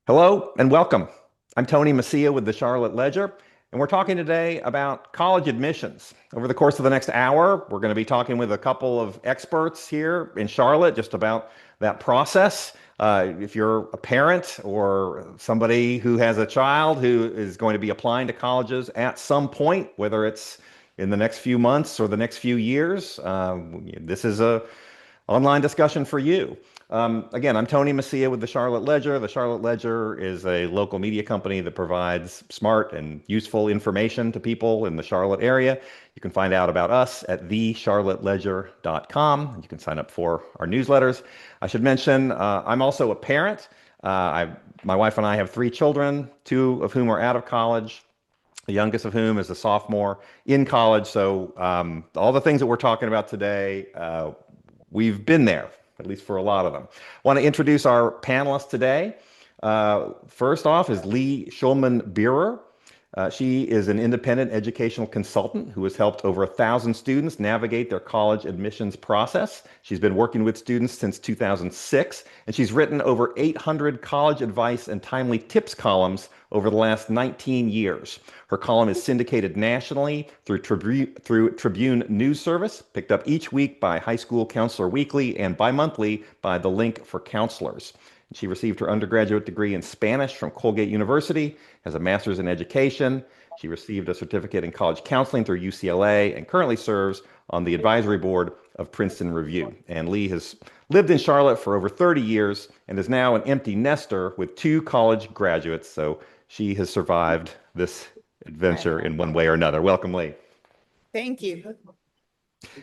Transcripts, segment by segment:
Hello and welcome. I'm Tony Messia with the Charlotte Ledger, and we're talking today about college admissions. Over the course of the next hour, we're going to be talking with a couple of experts here in Charlotte just about that process. If you're a parent or somebody who has a child who is going to be applying to colleges at some point, whether it's in the next few months or the next few years, this is a online discussion for you. Again, I'm Tony Messia with the Charlotte Ledger. The Charlotte Ledger is a local media company that provides smart and useful information to people in the Charlotte area. You can find out about us at thecharlotteledger.com. You can sign up for our newsletters. I should mention, I'm also a parent. My wife and I have three children, two of whom are out of college. The youngest of whom is a sophomore in college. So all the things that we're talking about today, we've been there, at least for a lot of them. I want to introduce our panelists today. First off is Lee Schulman-Bierer. She is an independent educational consultant who has helped over 1,000 students navigate their college admissions process. She's been working with students since 2006, and she's written over 800 college advice and timely tips columns over the last 19 years. Her column is syndicated nationally through Tribune News Service, picked up each week by High School Counselor Weekly and bi-monthly by The Link for Counselors. She received her undergraduate degree in Spanish from Colgate University, has a master's in education. She received a certificate in college counseling through UCLA and currently serves on the advisory board of Princeton Review. And Lee has lived in Charlotte for over 30 years and is now an empty nester with two college graduates. So she has survived this adventure in one way or another. Welcome, Lee. Thank you.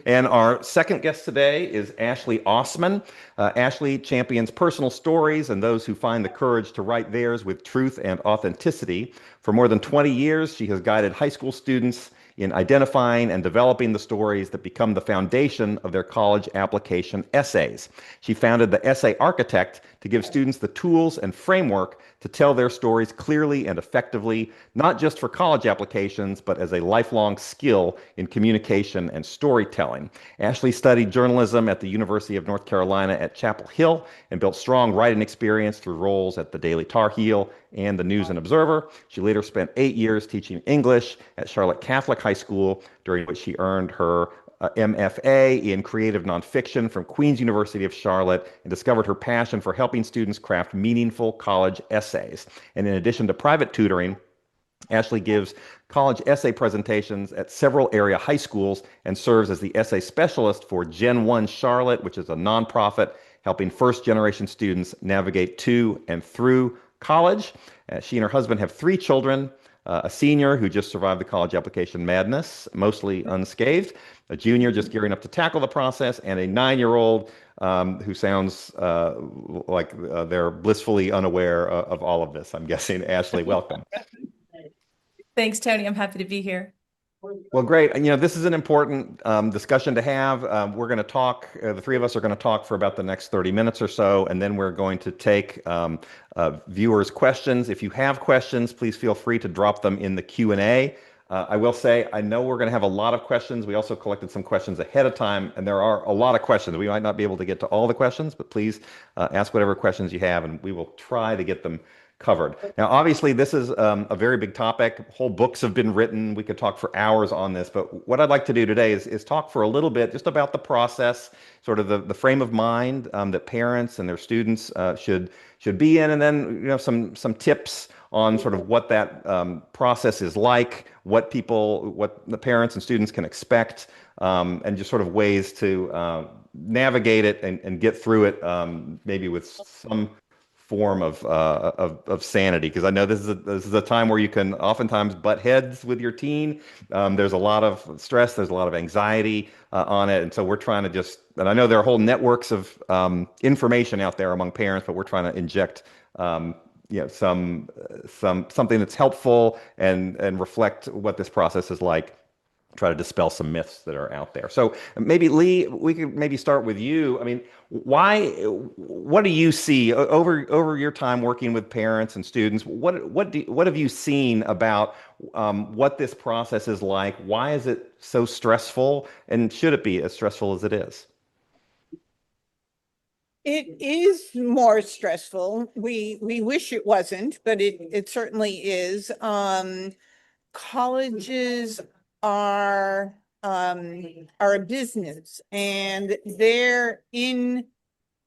And our second guest today is Ashley Osman. Ashley champions personal stories and those who find the courage to write theirs with truth and authenticity. For more than 20 years, she has guided high school students in identifying and developing the stories that become the foundation of their college application essays. She founded the Essay Architect to give students the tools and framework to tell their stories clearly and effectively, not just for college applications, but as a lifelong skill in communication and storytelling. Ashley studied journalism at the University of North Carolina at Chapel Hill and built strong writing experience through roles at the Daily Tar Heel and the News and Observer. She later spent 8 years teaching English at Charlotte Catholic High School, during which she earned her MFA in creative nonfiction from Queen's University of Charlotte and discovered her passion for helping students craft meaningful college essays. And in addition to private tutoring, Ashley gives college essay presentations at several area high schools and serves as the essay specialist for Gen 1 Charlotte, which is a nonprofit helping first-generation students navigate to and through college. She and her husband have three children, a senior who just survived the college application madness, mostly unscathed, a junior just gearing up to tackle the process, and a 9-year-old who sounds like they're blissfully unaware of all of this, I'm guessing. Ashley, welcome. Thanks, Tony. I'm happy to be here. Well, great. And, this is an important discussion to have. We're going to talk, the three of us are going to talk for about the next 30 minutes or so, and then we're going to take viewers' questions. If you have questions, please feel free to drop them in the Q&A. I will say, I know we're going to have a lot of questions. We also collected some questions ahead of time, and there are a lot of questions. We might not be able to get to all the questions, but please ask whatever questions you have, and we will try to get them covered. Now, obviously, this is a very big topic. Whole books have been written. We could talk for hours on this, but what I'd like to do today is talk for a little bit just about the process, sort of the frame of mind that parents and their students should be in, and then some tips on sort of what that process is like, what the parents and students can expect, and just sort of ways to navigate it and get through it, maybe with some form of sanity, because I know this is a time where you can oftentimes butt heads with your teen. There's a lot of stress, there's a lot of anxiety on it, and so we're trying to and I know there are whole networks of information out there among parents, but we're trying to inject something that's helpful and reflect what this process is like. Try to dispel some myths that are out there. So maybe Lee, we could maybe start with you. I mean, what do you see over your time working with parents and students? What have you seen about what this process is like? Why is it so stressful? And should it be as stressful as it is? It is more stressful. We wish it wasn't, but it certainly is. Colleges are a business, and they're in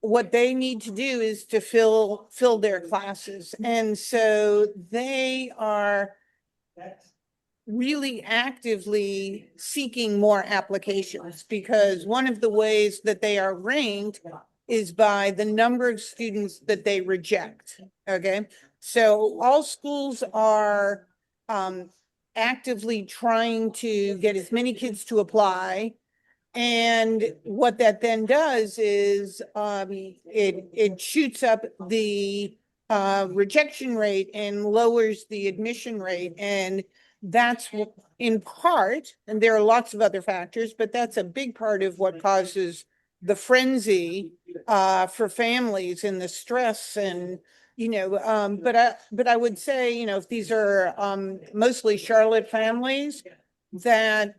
what they need to do is to fill their classes. And so they are really actively seeking more applications, because one of the ways that they are ranked is by the number of students that they reject. Okay, so all schools are actively trying to get as many kids to apply. And what that then does is it shoots up the rejection rate and lowers the admission rate. And that's in part, and there are lots of other factors, but that's a big part of what causes the frenzy for families and the stress. And but I would say, if these are mostly Charlotte families, that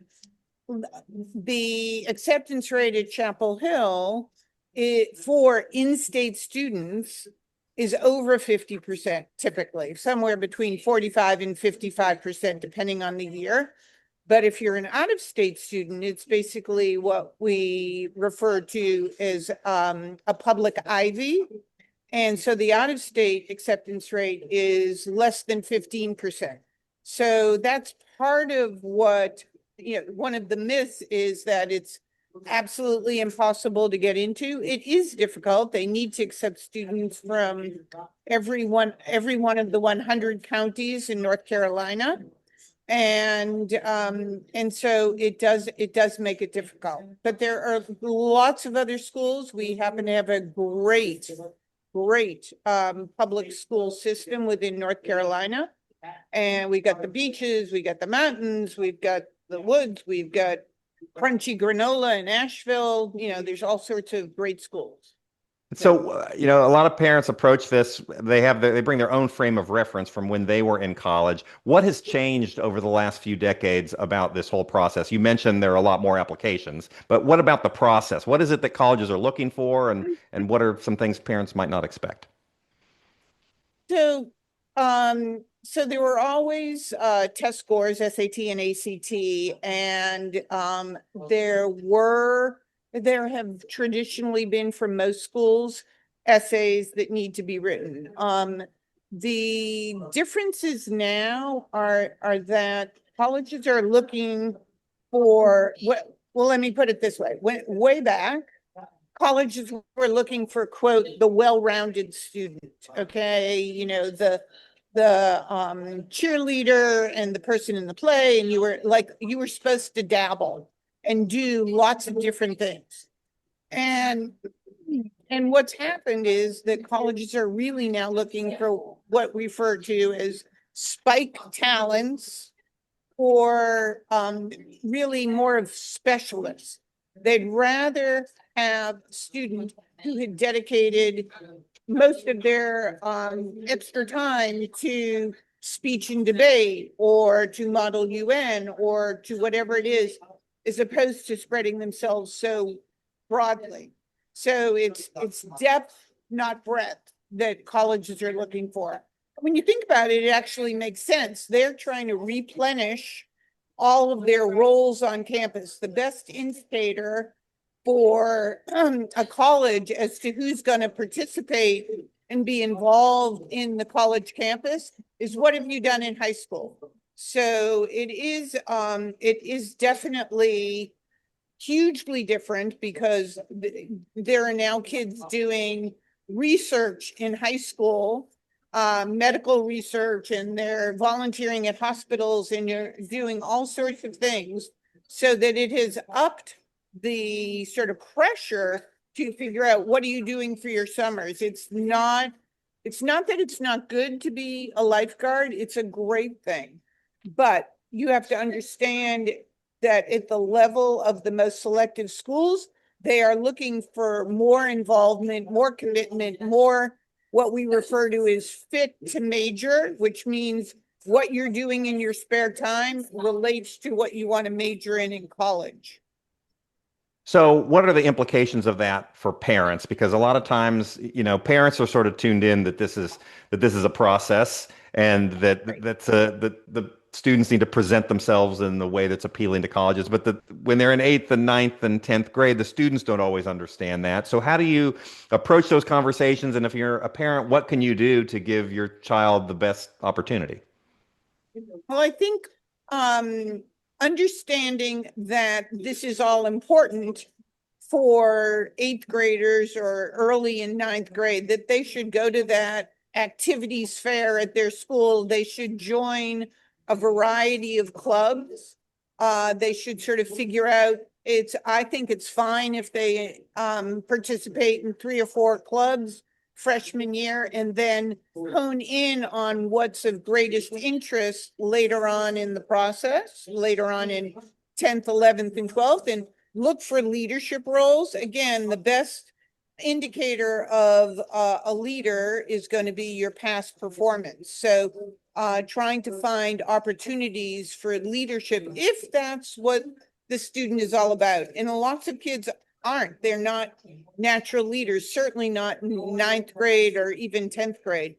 the acceptance rate at Chapel Hill for in-state students is over 50%, typically, somewhere between 45 and 55%, depending on the year. But if you're an out-of-state student, it's basically what we refer to as a public Ivy. And so the out-of-state acceptance rate is less than 15%. So that's part of what, one of the myths is that it's absolutely impossible to get into. It is difficult. They need to accept students from every one of the 100 counties in North Carolina. And so it does make it difficult. But there are lots of other schools. We happen to have a great public school system within North Carolina. And we got the beaches, we got the mountains, we've got the woods, we've got crunchy granola in Asheville. There's all sorts of great schools. So, a lot of parents approach this, they bring their own frame of reference from when they were in college. What has changed over the last few decades about this whole process? You mentioned there are a lot more applications, but what about the process? What is it that colleges are looking for, and what are some things parents might not expect? So, so there were always test scores, SAT and ACT, and there have traditionally been, for most schools, essays that need to be written. The differences now are that colleges are looking for well, let me put it this way. Way back, colleges were looking for, quote, the well-rounded student. Okay, the cheerleader and the person in the play, and you were supposed to dabble and do lots of different things. And what's happened is that colleges are really now looking for what we refer to as spike talents, or really more of specialists. They'd rather have students who had dedicated most of their extra time to speech and debate, or to Model UN, or to whatever it is, as opposed to spreading themselves so broadly. So it's depth, not breadth, that colleges are looking for. When you think about it, it actually makes sense. They're trying to replenish all of their roles on campus. The best indicator for a college as to who's going to participate and be involved in the college campus is, what have you done in high school? So it is definitely hugely different, because there are now kids doing research in high school, medical research, and they're volunteering at hospitals, and you're doing all sorts of things, so that it has upped the sort of pressure to figure out, what are you doing for your summers? It's not that it's not good to be a lifeguard. It's a great thing, but you have to understand that at the level of the most selective schools, they are looking for more involvement, more commitment, more what we refer to as fit to major, which means what you're doing in your spare time relates to what you want to major in college. So what are the implications of that for parents? Because a lot of times, parents are sort of tuned in that this is a process and Right. that the students need to present themselves in the way that's appealing to colleges. But when they're in eighth and ninth and 10th grade, the students don't always understand that. So how do you approach those conversations? And if you're a parent, what can you do to give your child the best opportunity? Well, I think understanding that this is all important for eighth graders or early in ninth grade, that they should go to that activities fair at their school. They should join a variety of clubs. They should sort of figure out I think it's fine if they participate in 3 or 4 clubs freshman year and then hone in on what's of greatest interest later on in the process, later on in 10th, 11th, and 12th, and look for leadership roles. Again, the best indicator of a leader is going to be your past performance. So trying to find opportunities for leadership, if that's what the student is all about. And lots of kids aren't. They're not natural leaders, certainly not in ninth grade or even 10th grade.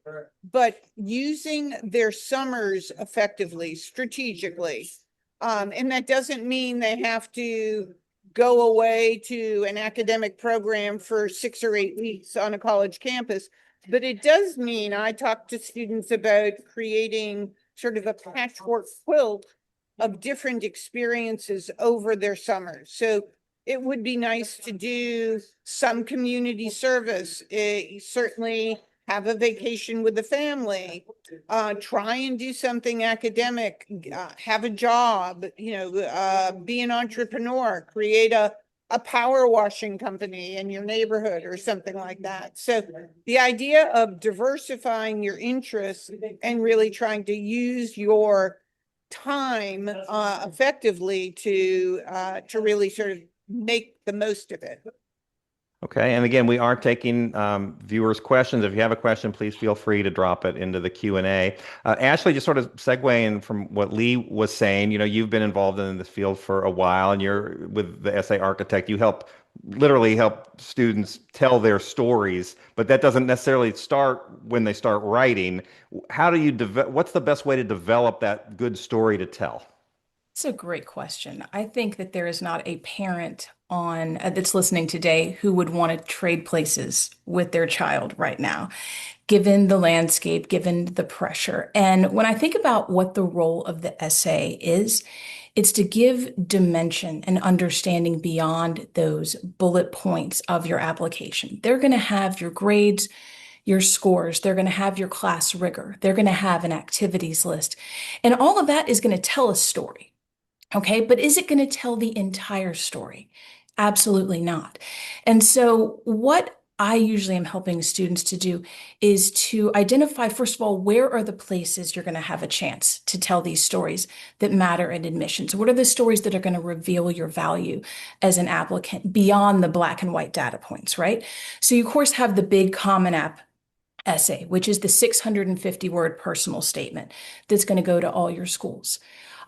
But using their summers effectively, strategically. And that doesn't mean they have to go away to an academic program for 6 or 8 weeks on a college campus. But it does mean I talk to students about creating sort of a patchwork quilt of different experiences over their summers. So it would be nice to do some community service, certainly have a vacation with the family, try and do something academic, have a job, be an entrepreneur, create a power washing company in your neighborhood or something like that. So the idea of diversifying your interests and really trying to use your time effectively to really sort of make the most of it. Okay, and again, we are taking viewers' questions. If you have a question, please feel free to drop it into the Q&A. Ashley, just sort of segueing from what Lee was saying, you've been involved in this field for a while, and you're with the essay architect. You literally help students tell their stories, but that doesn't necessarily start when they start writing. How do you what's the best way to develop that good story to tell? It's a great question. I think that there is not a parent on that's listening today who would want to trade places with their child right now, given the landscape, given the pressure. And when I think about what the role of the essay is, it's to give dimension and understanding beyond those bullet points of your application. They're going to have your grades, your scores, they're going to have your class rigor, they're going to have an activities list, and all of that is going to tell a story. Okay, but is it going to tell the entire story? Absolutely not. And so, what I usually am helping students to do is to identify, first of all, where are the places you're going to have a chance to tell these stories that matter in admissions? What are the stories that are going to reveal your value as an applicant beyond the black and white data points, right? So, you, of course, have the big Common App essay, which is the 650-word personal statement that's going to go to all your schools.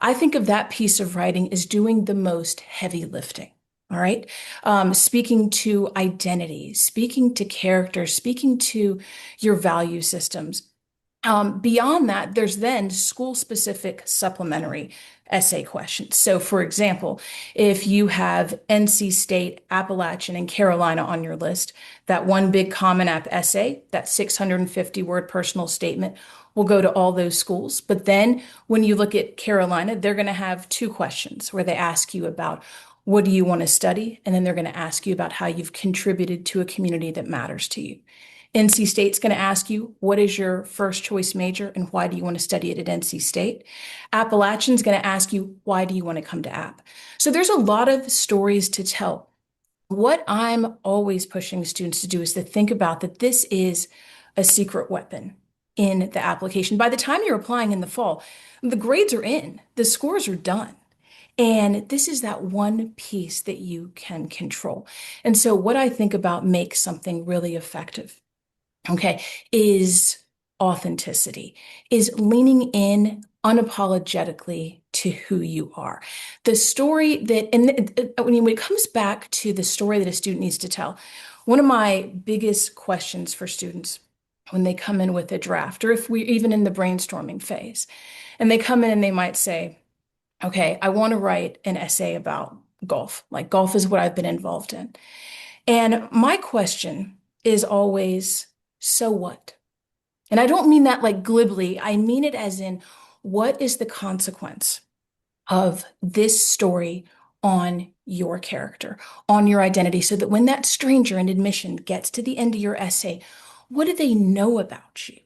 I think of that piece of writing as doing the most heavy lifting. All right. Speaking to identity, speaking to character, speaking to your value systems. Beyond that, there's then school-specific supplementary essay questions. So, for example, if you have NC State, Appalachian, and Carolina on your list, that one big Common App essay, that 650-word personal statement, will go to all those schools. But then when you look at Carolina, they're going to have 2 questions where they ask you about what do you want to study? And then they're going to ask you about how you've contributed to a community that matters to you. NC State's going to ask you, what is your first choice major and why do you want to study it at NC State? Appalachian's going to ask you, why do you want to come to App? So there's a lot of stories to tell. What I'm always pushing students to do is to think about that this is a secret weapon in the application. By the time you're applying in the fall, the grades are in, the scores are done. And this is that one piece that you can control. And so what I think about makes something really effective, okay, is authenticity, is leaning in unapologetically to who you are. The story that, and when it comes back to the story that a student needs to tell, one of my biggest questions for students when they come in with a draft, or if we're even in the brainstorming phase, and they come in and they might say, okay, I want to write an essay about golf. Like golf is what I've been involved in. And my question is always, so what? And I don't mean that like glibly. I mean it as in, what is the consequence of this story on your character, on your identity, so that when that stranger in admission gets to the end of your essay, what do they know about you?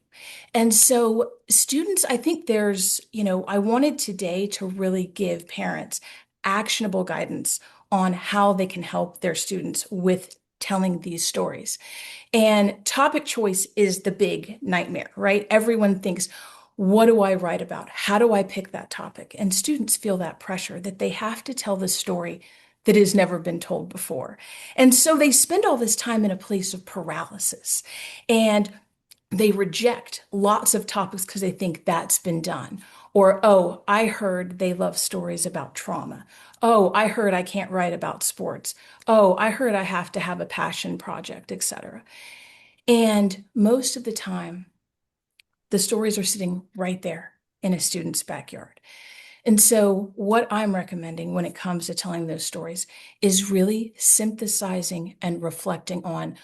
And so students, I think I wanted today to really give parents actionable guidance on how they can help their students with telling these stories. And topic choice is the big nightmare, right? Everyone thinks, what do I write about? How do I pick that topic? And students feel that pressure that they have to tell the story that has never been told before. And so they spend all this time in a place of paralysis. And they reject lots of topics because they think that's been done. Or, oh, I heard they love stories about trauma. Oh, I heard I can't write about sports. Oh, I heard I have to have a passion project, etc. And most of the time, the stories are sitting right there in a student's backyard. And so, what I'm recommending when it comes to telling those stories is really synthesizing and reflecting on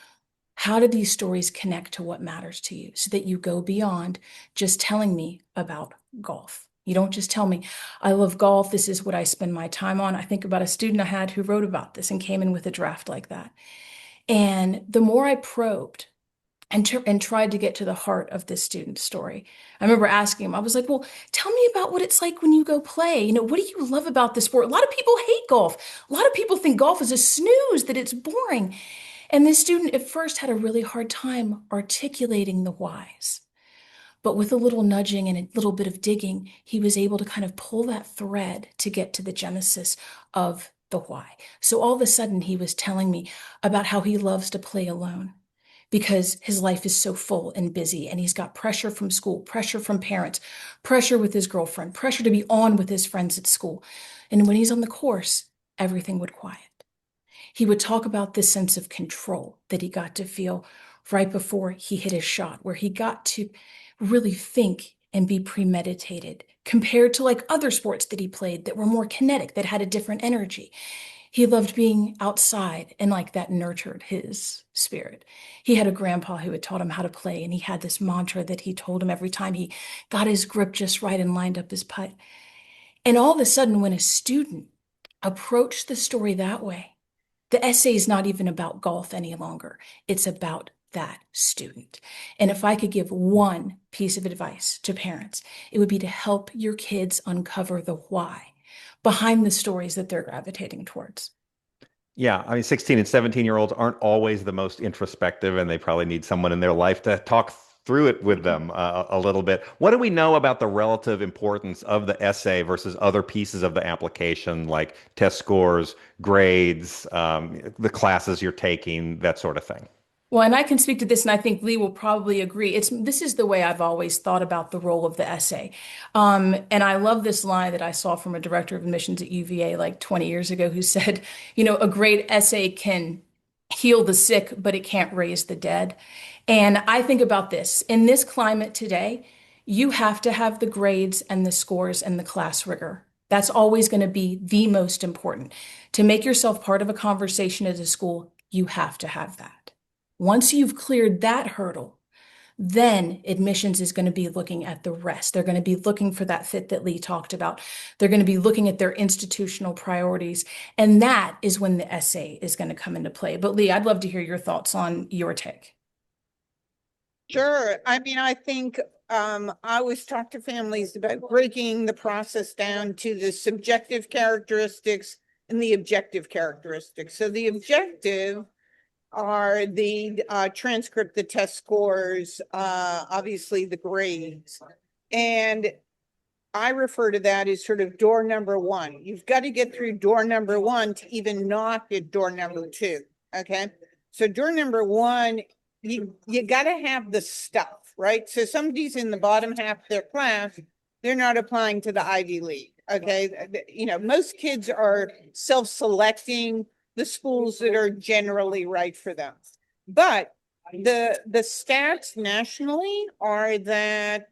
how do these stories connect to what matters to you so that you go beyond just telling me about golf. You don't just tell me, I love golf. This is what I spend my time on. I think about a student I had who wrote about this and came in with a draft like that. And the more I probed, and tried to get to the heart of this student's story. I remember asking him, I was like, well, tell me about what it's like when you go play. What do you love about the sport? A lot of people hate golf. A lot of people think golf is a snooze, that it's boring. And this student at first had a really hard time articulating the whys. But with a little nudging and a little bit of digging, he was able to kind of pull that thread to get to the genesis of the why. So all of a sudden, he was telling me about how he loves to play alone because his life is so full and busy, and he's got pressure from school, pressure from parents, pressure with his girlfriend, pressure to be on with his friends at school. And when he's on the course, everything would quiet. He would talk about this sense of control that he got to feel right before he hit his shot, where he got to really think and be premeditated compared to like other sports that he played that were more kinetic, that had a different energy. He loved being outside, and like that nurtured his spirit. He had a grandpa who had taught him how to play, and he had this mantra that he told him every time he got his grip just right and lined up his putt. And all of a sudden, when a student approached the story that way, the essay is not even about golf any longer. It's about that student. And if I could give one piece of advice to parents, it would be to help your kids uncover the why behind the stories that they're gravitating towards. Yeah, I mean, 16 and 17-year-olds aren't always the most introspective, and they probably need someone in their life to talk through it with them a little bit. What do we know about the relative importance of the essay versus other pieces of the application, like test scores, grades, the classes you're taking, that sort of thing? Well, and I can speak to this, and I think Lee will probably agree. This is the way I've always thought about the role of the essay. And I love this line that I saw from a director of admissions at UVA like 20 years ago who said, a great essay can heal the sick, but it can't raise the dead. And I think about this. In this climate today, you have to have the grades and the scores and the class rigor. That's always going to be the most important. To make yourself part of a conversation at a school, you have to have that. Once you've cleared that hurdle, then admissions is going to be looking at the rest. They're going to be looking for that fit that Lee talked about. They're going to be looking at their institutional priorities. And that is when the essay is going to come into play. But Lee, I'd love to hear your thoughts on your take. Sure. I mean, I think I always talk to families about breaking the process down to the subjective characteristics and the objective characteristics. So the objective are the transcript, the test scores, obviously the grades. And I refer to that as sort of door number one. You've got to get through door number one to even knock at door number two. Okay. So door number one, you got to have the stuff, right? So somebody's in the bottom half of their class, they're not applying to the Ivy League. Okay, most kids are self-selecting the schools that are generally right for them. But the stats nationally are that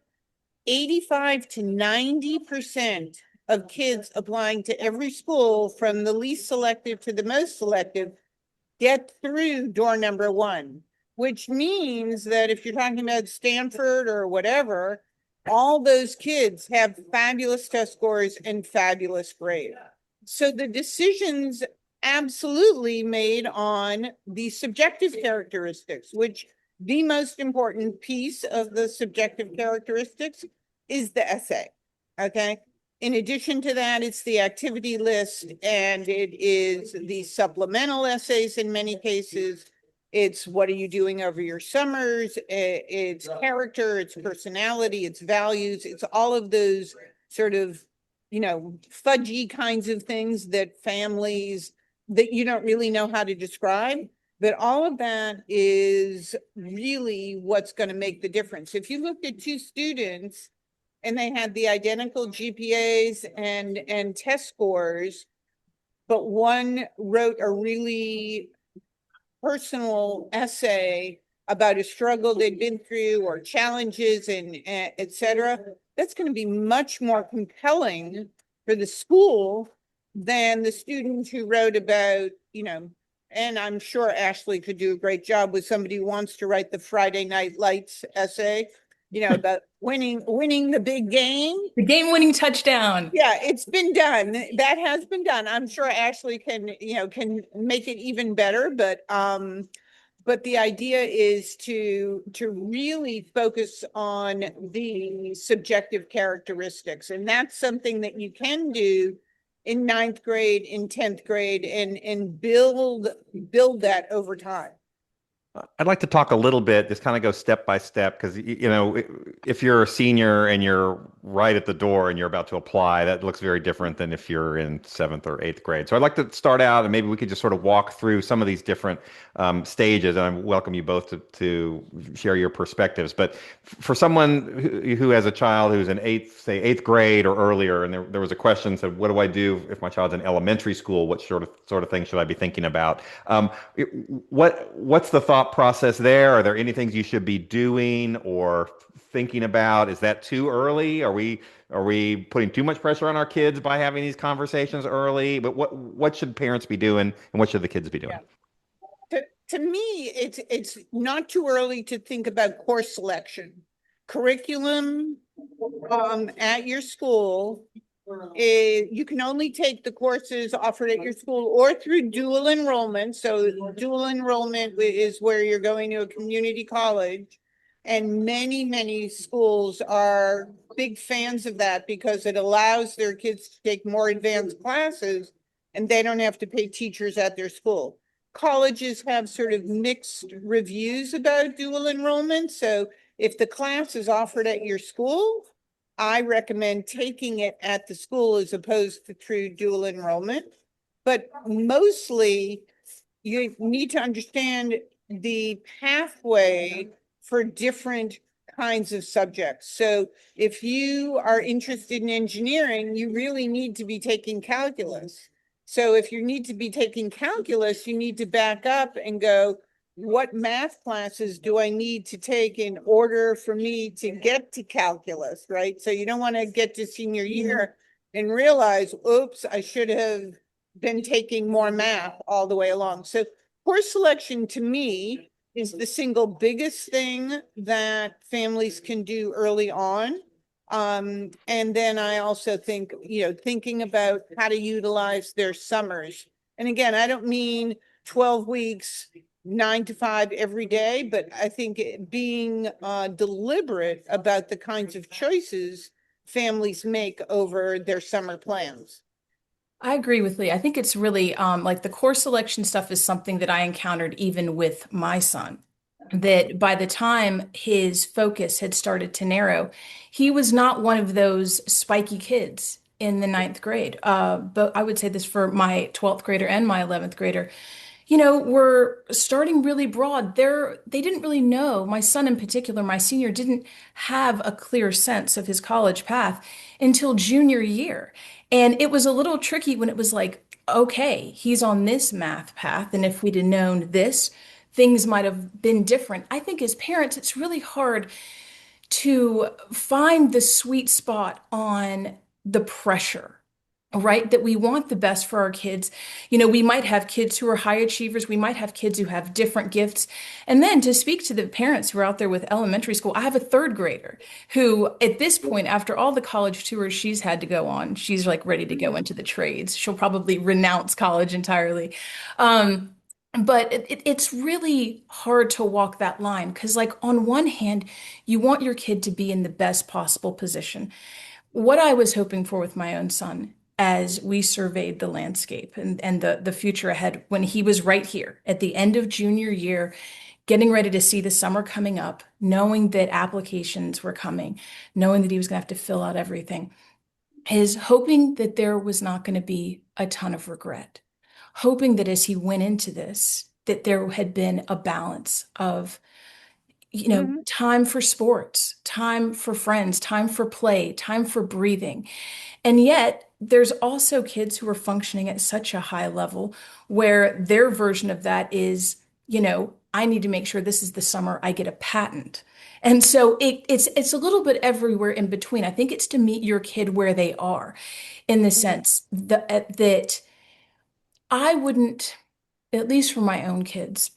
85 to 90% of kids applying to every school, from the least selective to the most selective, get through door number one, which means that if you're talking about Stanford or whatever, all those kids have fabulous test scores and fabulous grades. So the decisions absolutely made on the subjective characteristics, which the most important piece of the subjective characteristics is the essay. Okay. In addition to that, it's the activity list, and it is the supplemental essays in many cases. It's what are you doing over your summers? It's character, it's personality, it's values, it's all of those sort of, fudgy kinds of things that families that you don't really know how to describe. But all of that is really what's going to make the difference. If you looked at two students and they had the identical GPAs and test scores, but one wrote a really personal essay about a struggle they'd been through or challenges and et cetera, that's going to be much more compelling for the school than the student who wrote about, and I'm sure Ashley could do a great job with somebody who wants to write the Friday Night Lights essay, about winning the big game. The game-winning touchdown. Yeah, it's been done. That has been done. I'm sure Ashley can make it even better, but the idea is to really focus on the subjective characteristics. And that's something that you can do in 9th grade, in 10th grade, and build that over time. I'd like to talk a little bit, just kind of go step by step, because, if you're a senior and you're right at the door and you're about to apply, that looks very different than if you're in 7th or 8th grade. So I'd like to start out, and maybe we could just sort of walk through some of these different stages. And I welcome you both to share your perspectives. But for someone who has a child who's in 8th grade or earlier, and there was a question said, what do I do if my child's in elementary school? What sort of thing should I be thinking about? What's the thought process there? Are there any things you should be doing or thinking about? Is that too early? Are we putting too much pressure on our kids by having these conversations early? But what should parents be doing, and what should the kids be doing? To me, it's not too early to think about course selection. Curriculum at your school, you can only take the courses offered at your school or through dual enrollment. So dual enrollment is where you're going to a community college. And many, many schools are big fans of that because it allows their kids to take more advanced classes and they don't have to pay teachers at their school. Colleges have sort of mixed reviews about dual enrollment. So if the class is offered at your school, I recommend taking it at the school as opposed to through dual enrollment. But mostly you need to understand the pathway for different kinds of subjects. So if you are interested in engineering, you really need to be taking calculus. So if you need to be taking calculus, you need to back up and go, what math classes do I need to take in order for me to get to calculus, right? So you don't want to get to senior year and realize, oops, I should have been taking more math all the way along. So course selection to me is the single biggest thing that families can do early on. And then I also think, thinking about how to utilize their summers. And again, I don't mean 12 weeks, 9 to 5 every day, but I think being deliberate about the kinds of choices families make over their summer plans. I agree with Lee. I think it's really like the course selection stuff is something that I encountered even with my son. That by the time his focus had started to narrow, he was not one of those spiky kids in the 9th grade. But I would say this for my 12th grader and my 11th grader. were starting really broad. They didn't really know, my son in particular, my senior, didn't have a clear sense of his college path until junior year. And it was a little tricky when it was like, okay, he's on this math path. And if we'd have known this, things might have been different. I think as parents, it's really hard to find the sweet spot on the pressure, right? That we want the best for our kids. We might have kids who are high achievers. We might have kids who have different gifts. And then to speak to the parents who are out there with elementary school, I have a third grader who, at this point, after all the college tours she's had to go on, she's like ready to go into the trades. She'll probably renounce college entirely. But it's really hard to walk that line because, like, on one hand, you want your kid to be in the best possible position. What I was hoping for with my own son as we surveyed the landscape and the future ahead when he was right here at the end of junior year, getting ready to see the summer coming up, knowing that applications were coming, knowing that he was going to have to fill out everything, is hoping that there was not going to be a ton of regret, hoping that as he went into this, that there had been a balance of time for sports, time for friends, time for play, time for breathing. And yet, there's also kids who are functioning at such a high level where their version of that is, I need to make sure this is the summer I get a patent. And so it's a little bit everywhere in between. I think it's to meet your kid where they are, in the sense that I wouldn't, at least for my own kids,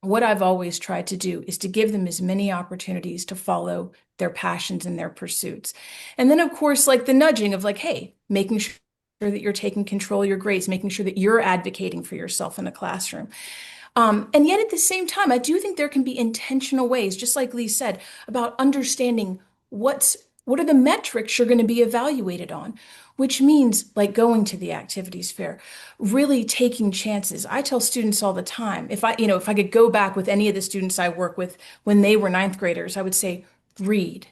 what I've always tried to do is to give them as many opportunities to follow their passions and their pursuits. And then, of course, like the nudging of like, hey, making sure that you're taking control of your grades, making sure that you're advocating for yourself in a classroom. And yet at the same time, I do think there can be intentional ways, just like Lee said, about understanding what are the metrics you're going to be evaluated on, which means like going to the activities fair, really taking chances. I tell students all the time, if I could go back with any of the students I work with when they were ninth graders, I would say, read,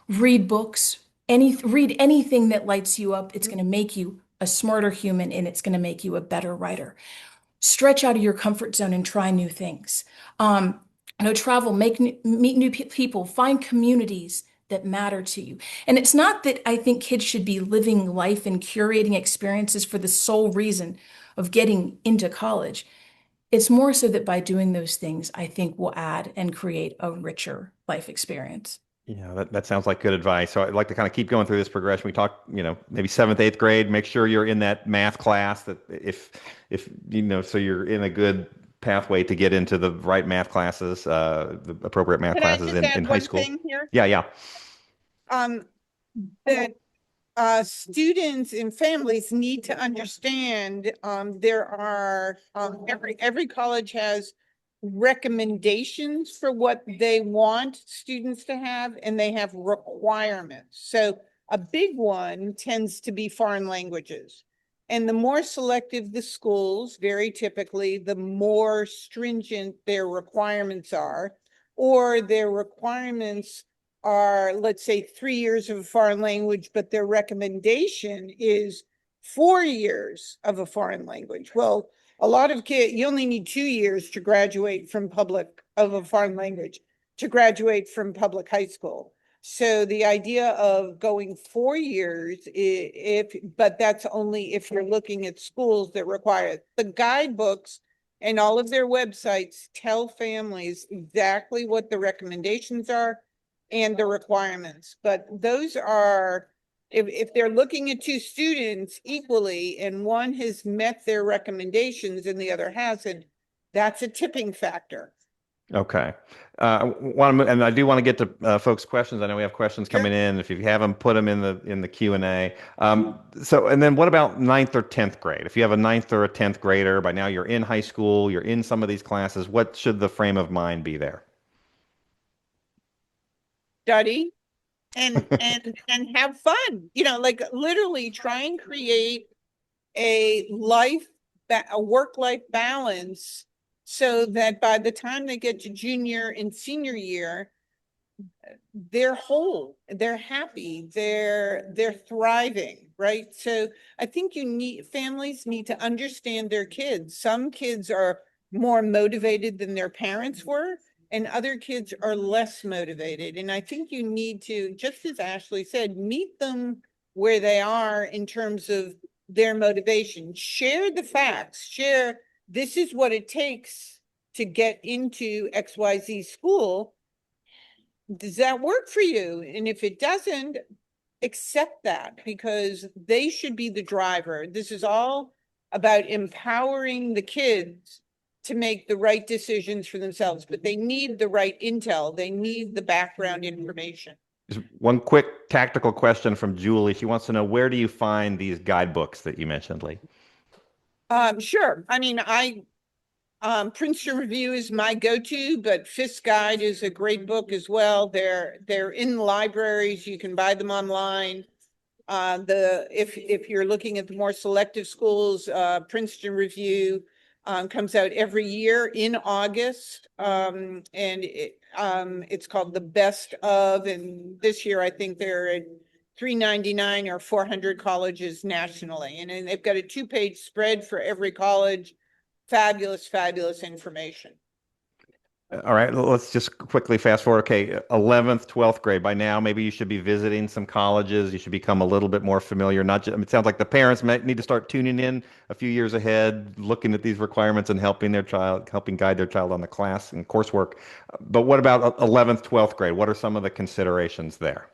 read books, read anything that lights you up. It's going to make you a smarter human and it's going to make you a better writer. Stretch out of your comfort zone and try new things. Travel, meet new people, find communities that matter to you. And it's not that I think kids should be living life and curating experiences for the sole reason of getting into college. It's more so that by doing those things, I think will add and create a richer life experience. Yeah, that sounds like good advice. So I'd like to kind of keep going through this progression. We talked, maybe seventh, eighth grade, make sure you're in that math class that if so you're in a good pathway to get into the right math classes, the appropriate math Can I classes just add in high one school. thing here? Yeah, yeah. That students and families need to understand there are every college has recommendations for what they want students to have, and they have requirements. So a big one tends to be foreign languages. And the more selective the schools, very typically, the more stringent their requirements are, or their requirements are, let's say, 3 years of a foreign language, but their recommendation is 4 years of a foreign language. Well, a lot of kids, you only need 2 years to graduate from of a foreign language, to graduate from public high school. So the idea of going 4 years, but that's only if you're looking at schools that require it. The guidebooks and all of their websites tell families exactly what the recommendations are and the requirements. But those are, if they're looking at two students equally and one has met their recommendations and the other hasn't, that's a tipping factor. Okay. And I do want to get to folks' questions. I know we have questions coming in. If you have them, put them in the Q&A. And then what about ninth or 10th grade? If you have a ninth or a 10th grader, by now you're in high school, you're in some of these classes, what should the frame of mind be there? Study and have fun. Like literally try and create a work-life balance so that by the time they get to junior and senior year, they're whole, they're happy, they're thriving, right? So I think families need to understand their kids. Some kids are more motivated than their parents were, and other kids are less motivated. And I think you need to, just as Ashley said, meet them where they are in terms of their motivation. Share the facts, share this is what it takes to get into XYZ school. Does that work for you? And if it doesn't, accept that, because they should be the driver. This is all about empowering the kids to make the right decisions for themselves, but they need the right intel. They need the background information. Just one quick tactical question from Julie. She wants to know, where do you find these guidebooks that you mentioned, Lee? Sure. I mean, Princeton Review is my go-to, but Fisk Guide is a great book as well. They're in libraries. You can buy them online. If you're looking at the more selective schools, Princeton Review comes out every year in August, and it's called The Best of. And this year, I think they're at $3.99 or 400 colleges nationally, and then they've got a 2-page spread for every college. Fabulous, fabulous information. All right, let's just quickly fast forward. Okay, 11th, 12th grade. By now, maybe you should be visiting some colleges. You should become a little bit more familiar. Not just, I mean, it sounds like the parents might need to start tuning in a few years ahead, looking at these requirements and helping guide their child on the class and coursework. But what about 11th, 12th grade? What are some of the considerations there?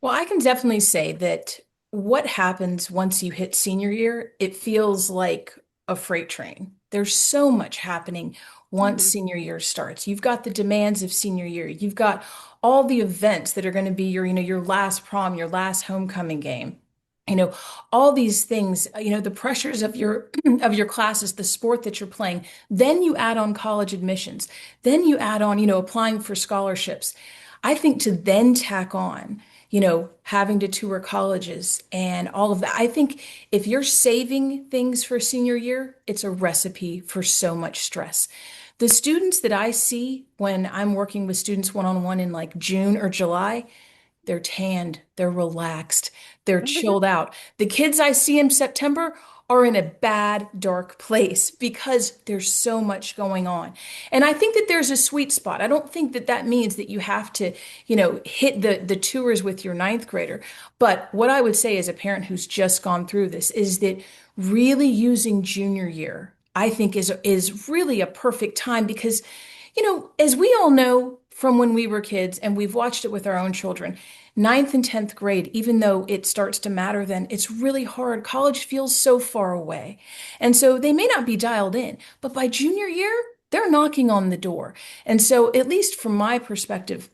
Well, I can definitely say that what happens once you hit senior year, it feels like a freight train. There's so much happening once Mhm. senior year starts. You've got the demands of senior year. You've got all the events that are going to be your last prom, your last homecoming game. You know, all these things, the pressures of your of your classes, the sport that you're playing. Then you add on college admissions. Then you add on, applying for scholarships. I think to then tack on having to tour colleges and all of that. I think if you're saving things for senior year, it's a recipe for so much stress. The students that I see when I'm working with students one-on-one in like June or July, they're tanned, they're relaxed, they're chilled out. The kids I see in September are in a bad, dark place because there's so much going on. And I think that there's a sweet spot. I don't think that that means that you have to, hit the tours with your ninth grader. But what I would say as a parent who's just gone through this is that really using junior year, I think is really a perfect time because as we all know from when we were kids and we've watched it with our own children, ninth and 10th grade, even though it starts to matter then, it's really hard. College feels so far away. And so they may not be dialed in, but by junior year, they're knocking on the door. And so, at least from my perspective,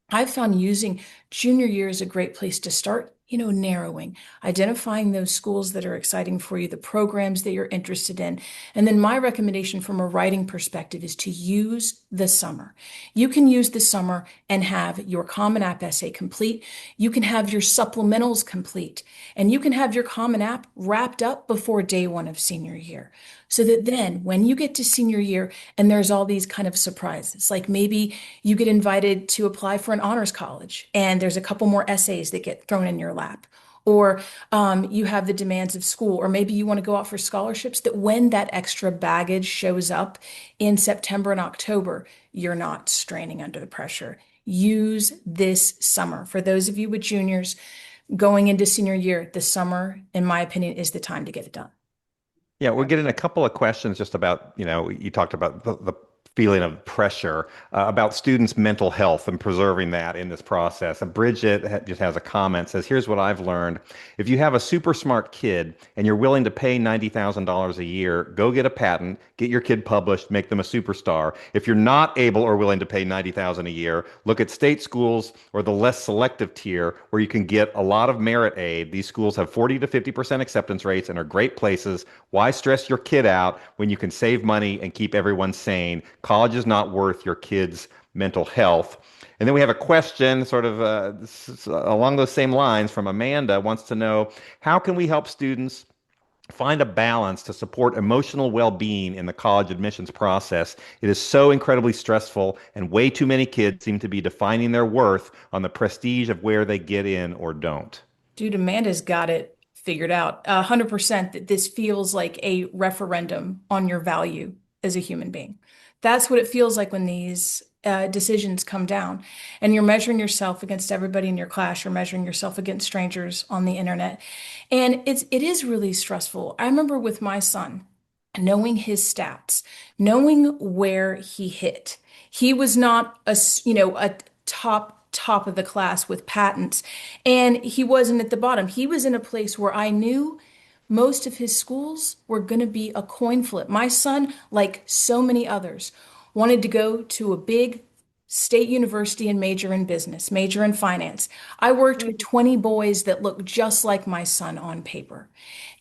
I've found using junior year is a great place to start, narrowing, identifying those schools that are exciting for you, the programs that you're interested in. And then my recommendation from a writing perspective is to use the summer. You can use the summer and have your Common App essay complete. You can have your supplementals complete, and you can have your Common App wrapped up before day one of senior year. So that then when you get to senior year and there's all these kind of surprises, like maybe you get invited to apply for an honors college and there's a couple more essays that get thrown in your lap. Or you have the demands of school, or maybe you want to go out for scholarships, that when that extra baggage shows up in September and October, you're not straining under the pressure. Use this summer. For those of you with juniors going into senior year, the summer, in my opinion, is the time to get it done. Yeah, we're getting a couple of questions just about, you talked about the feeling of pressure about students' mental health and preserving that in this process. And Bridget just has a comment, says, here's what I've learned. If you have a super smart kid and you're willing to pay $90,000 a year, go get a patent, get your kid published, make them a superstar. If you're not able or willing to pay $90,000 a year, look at state schools or the less selective tier where you can get a lot of merit aid. These schools have 40 to 50% acceptance rates and are great places. Why stress your kid out when you can save money and keep everyone sane? College is not worth your kid's mental health. And then we have a question sort of along those same lines from Amanda, wants to know, how can we help students find a balance to support emotional well-being in the college admissions process? It is so incredibly stressful, and way too many kids seem to be defining their worth on the prestige of where they get in or don't. Dude, Amanda's got it figured out 100% that this feels like a referendum on your value as a human being. That's what it feels like when these decisions come down and you're measuring yourself against everybody in your class, you're measuring yourself against strangers on the internet. And it is really stressful. I remember with my son, knowing his stats, knowing where he hit. He was not a top of the class with patents, and he wasn't at the bottom. He was in a place where I knew most of his schools were going to be a coin flip. My son, like so many others, wanted to go to a big state university and major in business, major in finance. I worked with 20 boys that looked just like my son on paper.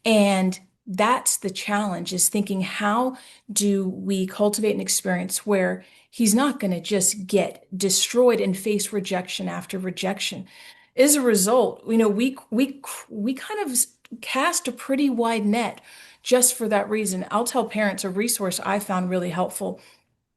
And that's the challenge, is thinking, how do we cultivate an experience where he's not going to just get destroyed and face rejection after rejection? As a result, we kind of cast a pretty wide net just for that reason. I'll tell parents a resource I found really helpful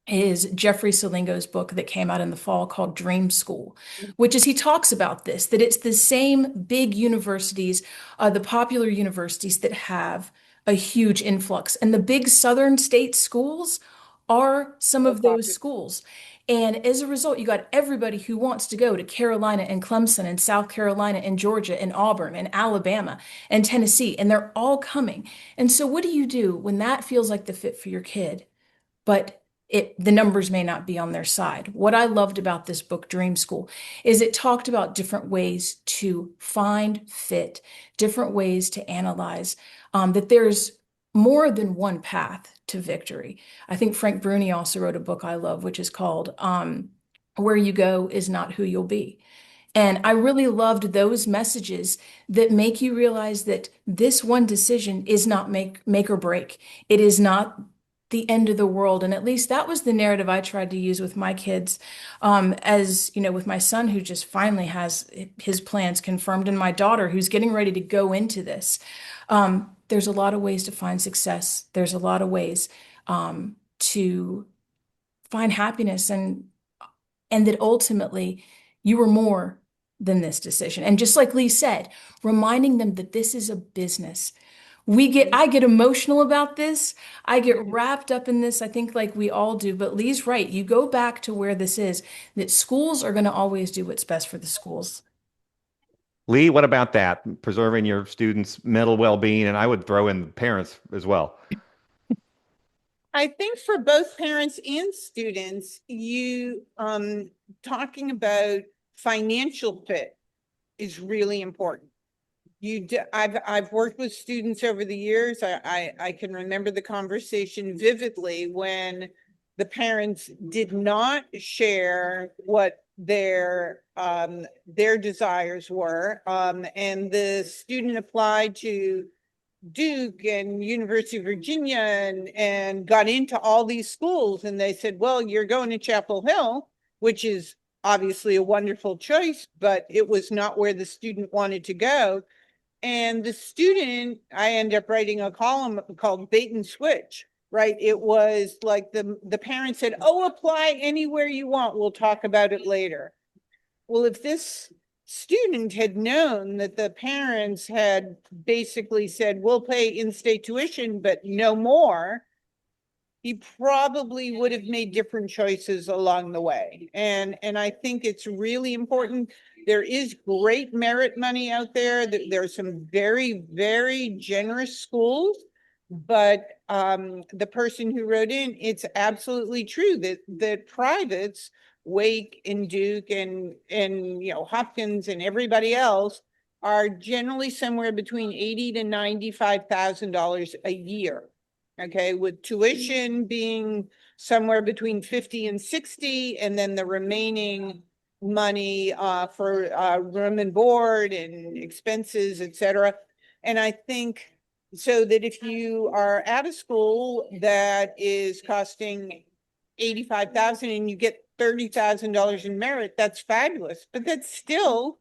is Jeffrey Salingo's book that came out in the fall called Dream School, which is, he talks about this, that it's the same big universities, the popular universities that have a huge influx. And the big southern state schools are some of those schools. And as a result, you got everybody who wants to go to Carolina and Clemson and South Carolina and Georgia and Auburn and Alabama and Tennessee, and they're all coming. And so what do you do when that feels like the fit for your kid, but the numbers may not be on their side? What I loved about this book, Dream School, is it talked about different ways to find fit, different ways to analyze, that there's more than one path to victory. I think Frank Bruni also wrote a book I love, which is called Where You Go Is Not Who You'll Be. And I really loved those messages that make you realize that this one decision is not make or break. It is not the end of the world. And at least that was the narrative I tried to use with my kids. As you know, with my son, who just finally has his plans confirmed, and my daughter, who's getting ready to go into this. There's a lot of ways to find success. There's a lot of ways to find happiness, and that ultimately you were more than this decision. And just like Lee said, reminding them that this is a business. I get emotional about this. I get wrapped up in this, I think, like we all do. But Lee's right. You go back to where this is, that schools are going to always do what's best for the schools. Lee, what about that? Preserving your students' mental well-being, and I would throw in parents as well. I think for both parents and students, you talking about financial fit is really important. I've worked with students over the years. I can remember the conversation vividly when the parents did not share what their desires were, and the student applied to Duke and University of Virginia and got into all these schools, and they said, well, you're going to Chapel Hill, which is obviously a wonderful choice, but it was not where the student wanted to go. And the student, I end up writing a column called Bait and Switch, right? It was like the parents said, oh, apply anywhere you want. We'll talk about it later. Well, if this student had known that the parents had basically said, we'll pay in-state tuition, but no more, he probably would have made different choices along the way. And I think it's really important. There is great merit money out there. There are some very, very generous schools, but the person who wrote in, it's absolutely true that privates, Wake and Duke and Hopkins and everybody else, are generally somewhere between $80,000 to $95,000 a year. Okay, with tuition being somewhere between 50 and 60, and then the remaining money for room and board and expenses, etc. And I think so that if you are at a school that is costing 85,000 and you get $30,000 in merit, that's fabulous, but that's still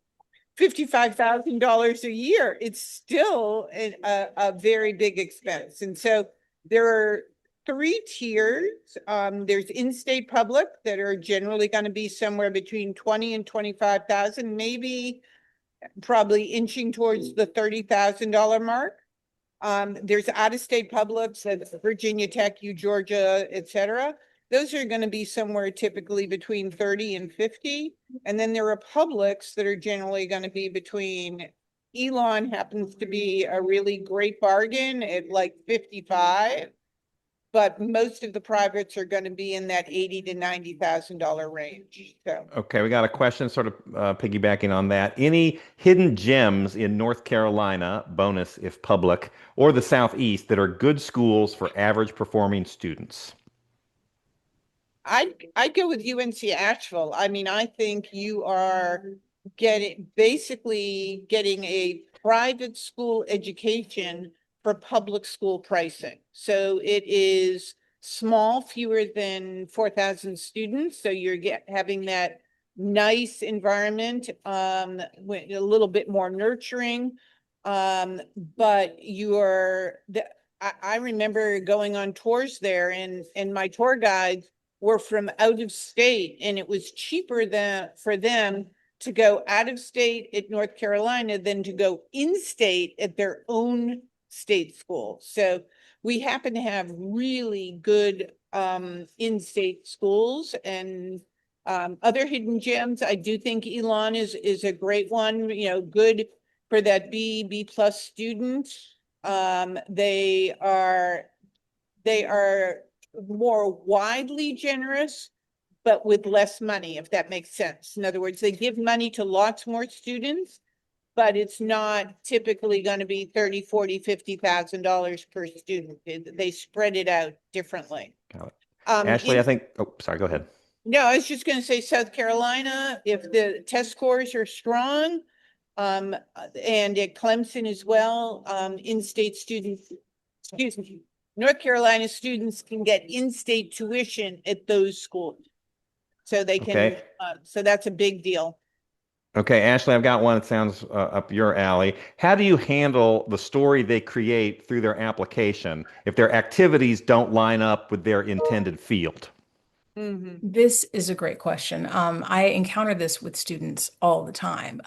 $55,000 a year. It's still a very big expense. And so there are 3 tiers. There's in-state public that are generally going to be somewhere between 20 and 25,000, maybe probably inching towards the $30,000 mark. There's out-of-state publics, that's Virginia Tech, U Georgia, et cetera. Those are going to be somewhere typically between 30 and 50. And then there are publics that are generally going to be between, Elon happens to be a really great bargain at like 55. But most of the privates are going to be in that 80 to $90,000 range. So Okay, we got a question sort of piggybacking on that. Any hidden gems in North Carolina, bonus if public, or the Southeast that are good schools for average performing students? I'd go with UNC Asheville. I mean, I think you are basically getting a private school education for public school pricing. So it is small, fewer than 4,000 students. So you're having that nice environment, with a little bit more nurturing. But I remember going on tours there, and my tour guides were from out of state, and it was cheaper for them to go out of state at North Carolina than to go in state at their own state school. So we happen to have really good in-state schools. And other hidden gems, I do think Elon is a great one, good for that B plus student. They are more widely generous, but with less money, if that makes sense. In other words, they give money to lots more students, but it's not typically going to be 30, 40, $50,000 per student. They spread it out differently. Got it. Ashley, I think, oh, sorry, go ahead. No, I was just going to say South Carolina, if the test scores are strong, and at Clemson as well, in-state students, excuse me, North Carolina students can get in-state tuition at those schools. So they can, Okay. So that's a big deal. Okay, Ashley, I've got one that sounds up your alley. How do you handle the story they create through their application if their activities don't line up with their intended field? This is a great question. I encounter this with students all the time.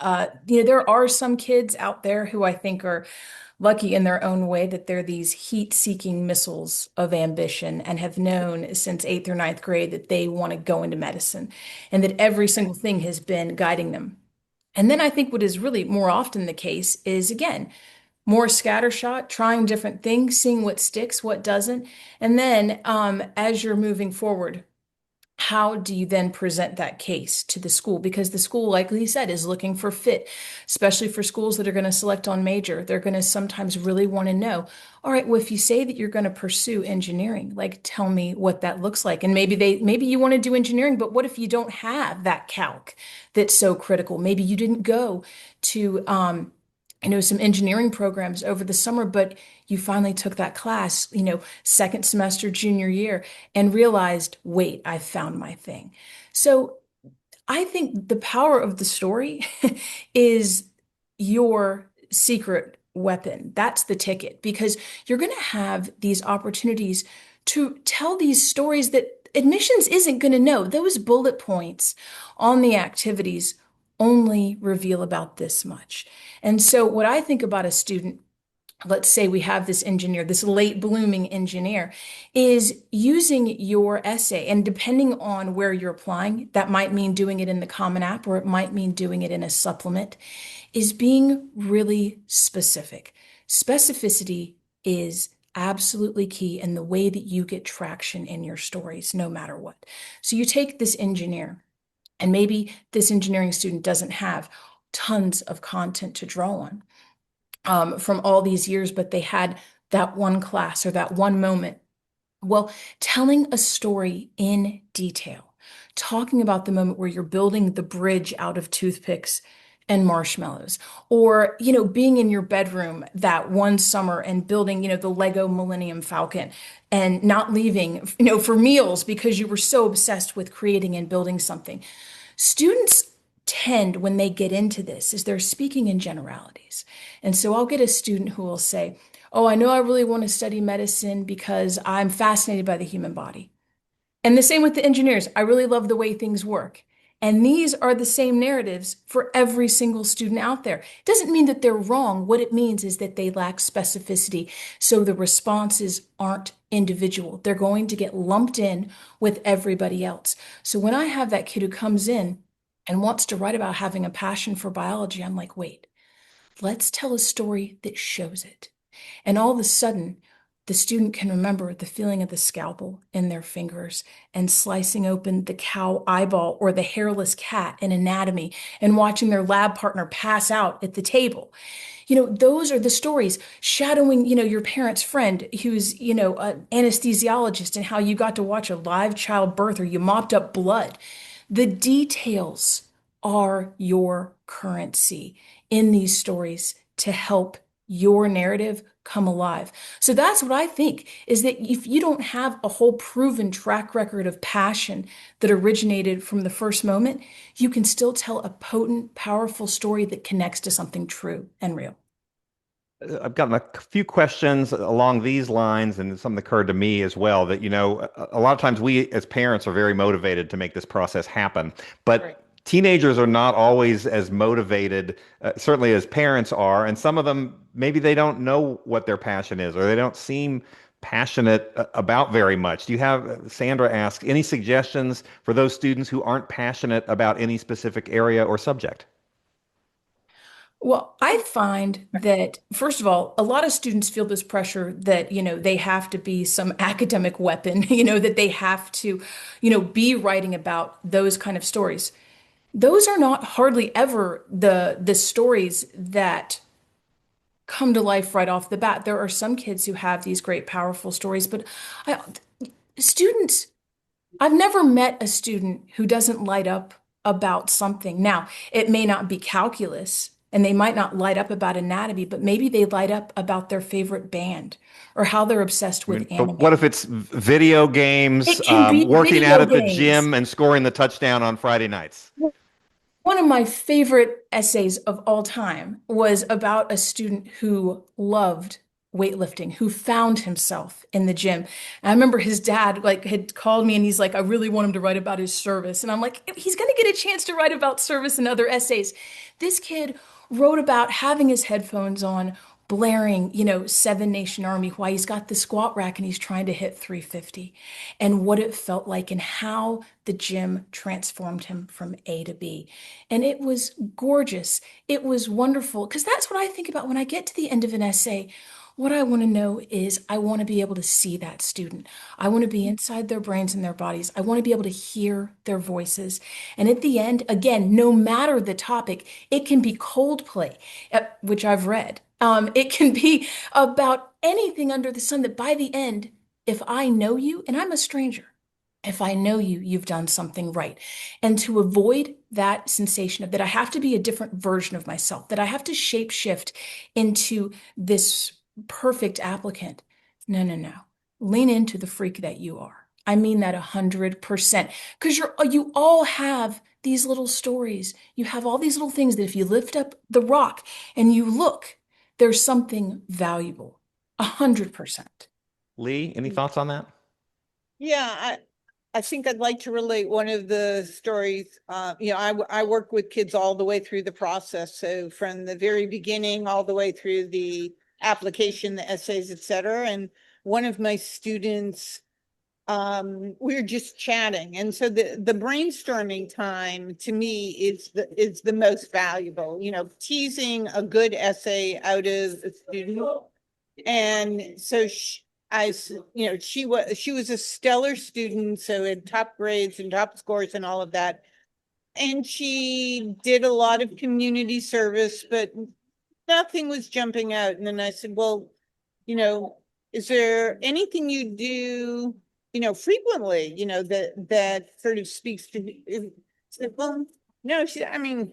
There are some kids out there who I think are lucky in their own way that they're these heat-seeking missiles of ambition and have known since eighth or ninth grade that they want to go into medicine and that every single thing has been guiding them. And then I think what is really more often the case is, again, more scattershot, trying different things, seeing what sticks, what doesn't. And then as you're moving forward, how do you then present that case to the school? Because the school, like he said, is looking for fit, especially for schools that are going to select on major. They're going to sometimes really want to know, all right, well, if you say that you're going to pursue engineering, like tell me what that looks like. And maybe you want to do engineering, but what if you don't have that calc that's so critical? Maybe you didn't go to some engineering programs over the summer, but you finally took that class, second semester, junior year, and realized, wait, I found my thing. So I think the power of the story is your secret weapon. That's the ticket, because you're going to have these opportunities to tell these stories that admissions isn't going to know. Those bullet points on the activities only reveal about this much. And so what I think about a student, let's say we have this engineer, this late blooming engineer, is using your essay. And depending on where you're applying, that might mean doing it in the Common App, or it might mean doing it in a supplement, is being really specific. Specificity is absolutely key in the way that you get traction in your stories, no matter what. So you take this engineer, and maybe this engineering student doesn't have tons of content to draw on from all these years, but they had that one class or that one moment. Well, telling a story in detail, talking about the moment where you're building the bridge out of toothpicks and marshmallows, or, being in your bedroom that one summer and building, the Lego Millennium Falcon and not leaving, for meals because you were so obsessed with creating and building something. Students tend, when they get into this, is they're speaking in generalities. And so I'll get a student who will say, oh, I know I really want to study medicine because I'm fascinated by the human body. And the same with the engineers. I really love the way things work. And these are the same narratives for every single student out there. It doesn't mean that they're wrong. What it means is that they lack specificity. So the responses aren't individual. They're going to get lumped in with everybody else. So when I have that kid who comes in and wants to write about having a passion for biology, I'm like, wait, let's tell a story that shows it. And all of a sudden, the student can remember the feeling of the scalpel in their fingers and slicing open the cow eyeball or the hairless cat in anatomy and watching their lab partner pass out at the table. Those are the stories. Shadowing, your parent's friend who's, an anesthesiologist, and how you got to watch a live child birth or you mopped up blood. The details are your currency in these stories to help your narrative come alive. So that's what I think, is that if you don't have a whole proven track record of passion that originated from the first moment, you can still tell a potent, powerful story that connects to something true and real. I've gotten a few questions along these lines, and something occurred to me as well that, a lot of times we as parents are very motivated to make this process happen, but Right. teenagers are not always as motivated, certainly as parents are. And some of them, maybe they don't know what their passion is, or they don't seem passionate about very much. Do you have, Sandra asks, any suggestions for those students who aren't passionate about any specific area or subject? Well, I find that, first of all, a lot of students feel this pressure that, they have to be some academic weapon, that they have to, be writing about those kind of stories. Those are not hardly ever the stories that come to life right off the bat. There are some kids who have these great, powerful stories, but I, students I've never met a student who doesn't light up about something. Now, it may not be calculus and they might not light up about anatomy, but maybe they light up about their favorite band or how they're obsessed I with mean, but what if anime. it's video games, It can be working out video at the games. gym and scoring the touchdown on Friday nights? One of my favorite essays of all time was about a student who loved weightlifting, who found himself in the gym. And I remember his dad had called me and he's like, I really want him to write about his service. And I'm like, he's going to get a chance to write about service and other essays. This kid wrote about having his headphones on, blaring, Seven Nation Army while he's got the squat rack and he's trying to hit 350, and what it felt like and how the gym transformed him from A to B. And it was gorgeous. It was wonderful because that's what I think about when I get to the end of an essay. What I want to know is I want to be able to see that student. I want to be inside their brains and their bodies. I want to be able to hear their voices. And at the end, again, no matter the topic, it can be Coldplay, which I've read. It can be about anything under the sun, that by the end, if I know you, and I'm a stranger, if I know you, you've done something right. And to avoid that sensation of that I have to be a different version of myself, that I have to shape shift into this perfect applicant. No, no, no. Lean into the freak that you are. I mean that 100%. Because you all have these little stories. You have all these little things that if you lift up the rock and you look, there's something valuable. 100%. Lee, any thoughts on that? Yeah, I think I'd like to relate one of the stories. I work with kids all the way through the process. So from the very beginning, all the way through the application, the essays, et cetera. And one of my students, we were just chatting. And so the brainstorming time to me is the most valuable, teasing a good essay out of a student. And so she was a stellar student, so had top grades and top scores and all of that. And she did a lot of community service, but nothing was jumping out. And then I said, well, is there anything you do, frequently, that sort of speaks to me? She said, well, no, I mean,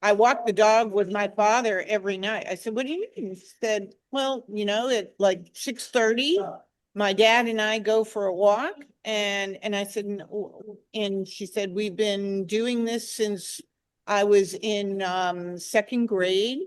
I walk the dog with my father every night. I said, what do you mean? She said, well, at like 6:30, my dad and I go for a walk. And I said, and she said, we've been doing this since I was in second grade.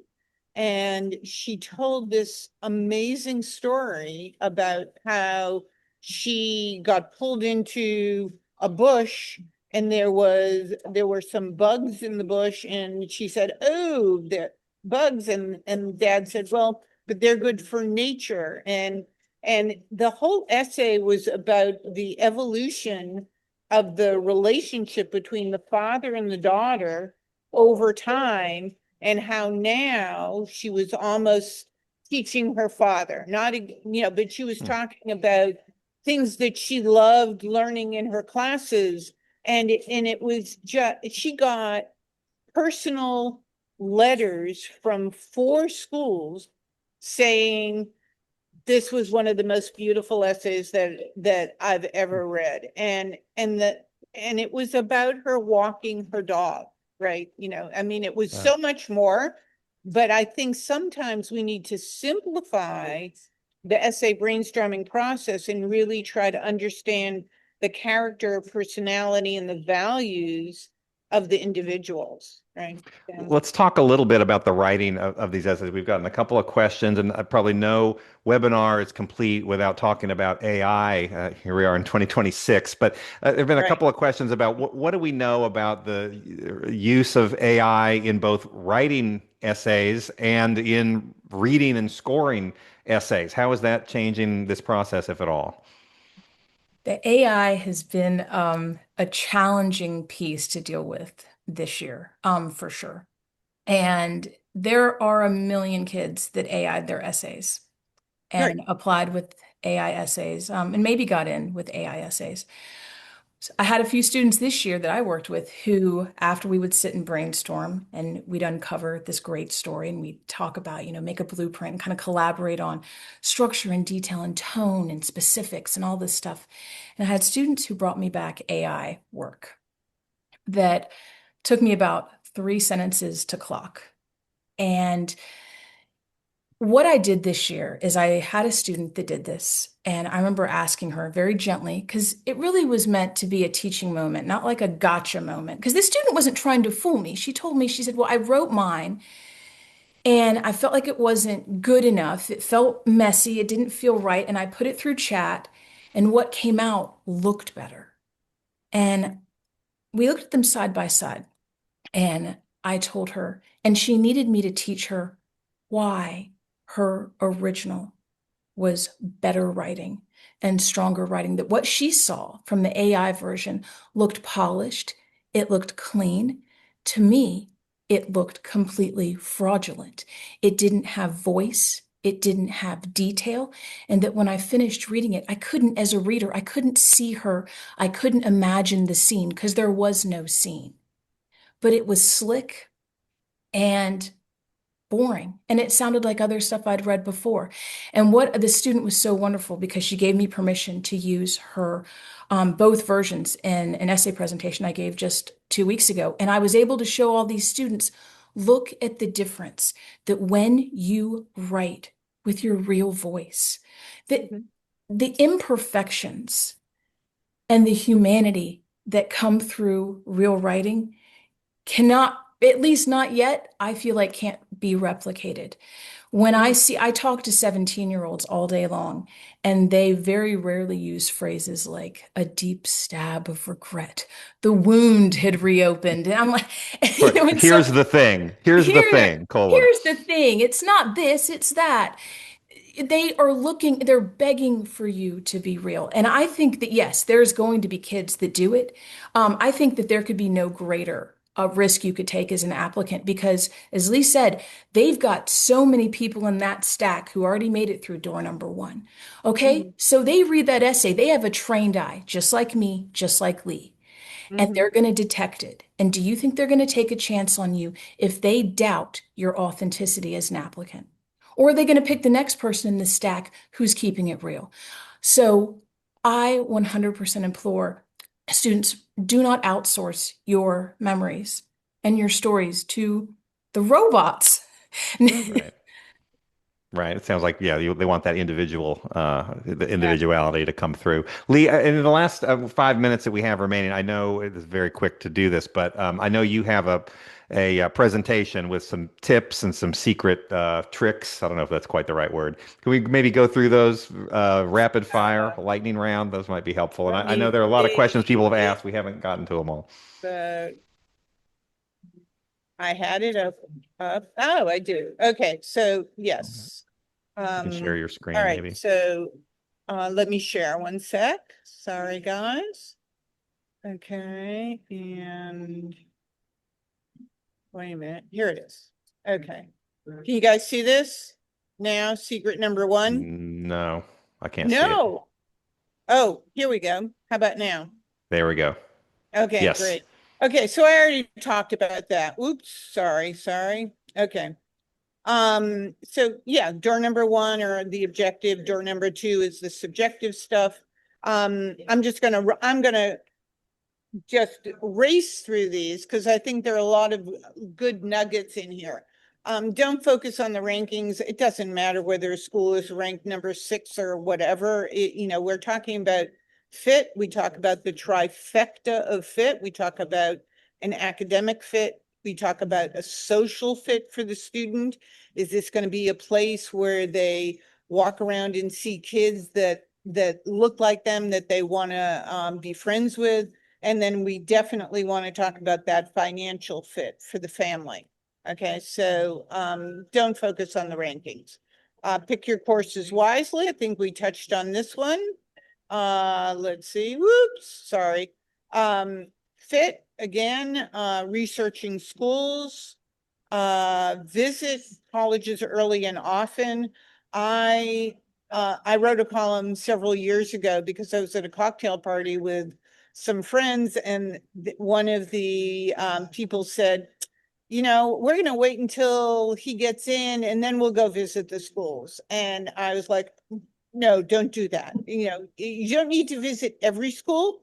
And she told this amazing story about how she got pulled into a bush and there were some bugs in the bush, and she said, "Oh, the bugs," and Dad said, "Well, but they're good for nature." And the whole essay was about the evolution of the relationship between the father and the daughter over time, and how now she was almost teaching her father, not, but she was talking about things that she loved learning in her classes. And it was just, she got personal letters from 4 schools saying this was one of the most beautiful essays that I've ever read. And it was about her walking her dog, right? I mean, it was so much more, but I think sometimes we need to simplify the essay brainstorming process and really try to understand the character, personality, and the values of the individuals, right? Let's talk a little bit about the writing of these essays. We've gotten a couple of questions, and probably no webinar is complete without talking about AI. Here we are in 2026, but there have been a couple of questions about what do we know about the use of AI in both writing essays and in reading and scoring essays. How is that changing this process, if at all? The AI has been a challenging piece to deal with this year, for sure. And there are a million kids that AI'd their essays and applied with AI essays, and maybe got in with AI essays. So I had a few students this year that I worked with who, after we would sit and brainstorm and we'd uncover this great story and we'd talk about, make a blueprint and kind of collaborate on structure and detail and tone and specifics and all this stuff. And I had students who brought me back AI work that took me about 3 sentences to clock. And what I did this year is I had a student that did this, and I remember asking her very gently, because it really was meant to be a teaching moment, not like a gotcha moment. Because this student wasn't trying to fool me. She told me, she said, well, I wrote mine, and I felt like it wasn't good enough. It felt messy. It didn't feel right. And I put it through chat, and what came out looked better. And we looked at them side by side. And I told her, and she needed me to teach her why her original was better writing and stronger writing, that what she saw from the AI version looked polished, it looked clean. To me, it looked completely fraudulent. It didn't have voice. It didn't have detail. And that when I finished reading it, I couldn't, as a reader, I couldn't see her. I couldn't imagine the scene because there was no scene. But it was slick and boring. And it sounded like other stuff I'd read before. And what the student was so wonderful because she gave me permission to use her both versions in an essay presentation I gave just 2 weeks ago. And I was able to show all these students, look at the difference that when you write with your real voice, that the imperfections and the humanity that come through real writing cannot, at least not yet, I feel like can't be replicated. When I talk to 17-year-olds all day long, and they very rarely use phrases like a deep stab of regret. The wound had reopened. And I'm like, Here's the thing. Here's the thing, colon. Here's the thing. It's not this, it's that. They are looking, they're begging for you to be real. And I think that, yes, there's going to be kids that do it. I think that there could be no greater a risk you could take as an applicant because, as Lee said, they've got so many people in that stack who already made it through door number 1. Okay, so they read that essay, they have a trained eye, just like me, just like Lee, and they're going to detect it. And do you think they're going to take a chance on you if they doubt your authenticity as an applicant? Or are they going to pick the next person in the stack who's keeping it real? So I 100% implore students, do not outsource your memories and your stories to the robots. Right. Right. It sounds like, yeah, they want that the individuality to come through. Lee, in the last 5 minutes that we have remaining, I know it is very quick to do this, but I know you have a presentation with some tips and some secret tricks. I don't know if that's quite the right word. Can we maybe go through those rapid fire, lightning round? Those might be helpful. And Let I know me there are a lot of questions people have see asked. We haven't gotten to them all. the, I had it up. Oh, I do. Okay, so yes. You can share your All screen, right, maybe. so let me share 1 sec. Sorry, guys. Okay, and wait a minute. Here it is. Okay. Can you guys see this? Now, secret number 1? No, I can't see it. No. Oh, here we go. How about now? There we go. Okay, Yes. great. Okay, so I already talked about that. Oops, sorry. Okay. So yeah, door number 1 or the objective, door number 2 is the subjective stuff. I'm gonna just race through these because I think there are a lot of good nuggets in here. Don't focus on the rankings. It doesn't matter whether a school is ranked number 6 or whatever. We're talking about fit. We talk about the trifecta of fit. We talk about an academic fit. We talk about a social fit for the student. Is this going to be a place where they walk around and see kids that look like them, that they want to be friends with? And then we definitely want to talk about that financial fit for the family. Okay, so don't focus on the rankings. Pick your courses wisely. I think we touched on this one. Let's see. Whoops, sorry. Fit again, researching schools, visit colleges early and often. I wrote a column several years ago because I was at a cocktail party with some friends, and one of the people said, we're going to wait until he gets in and then we'll go visit the schools. And I was like, no, don't do that. You don't need to visit every school.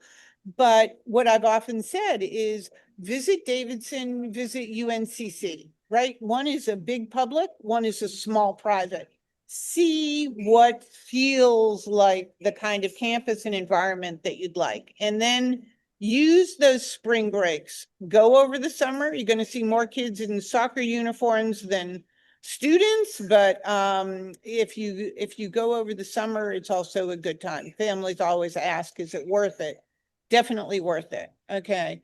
But what I've often said is visit Davidson, visit UNCC, right? One is a big public, one is a small private. See what feels like the kind of campus and environment that you'd like. And then use those spring breaks. Go over the summer. You're going to see more kids in soccer uniforms than students, but if you go over the summer, it's also a good time. Families always ask, is it worth it? Definitely worth it. Okay.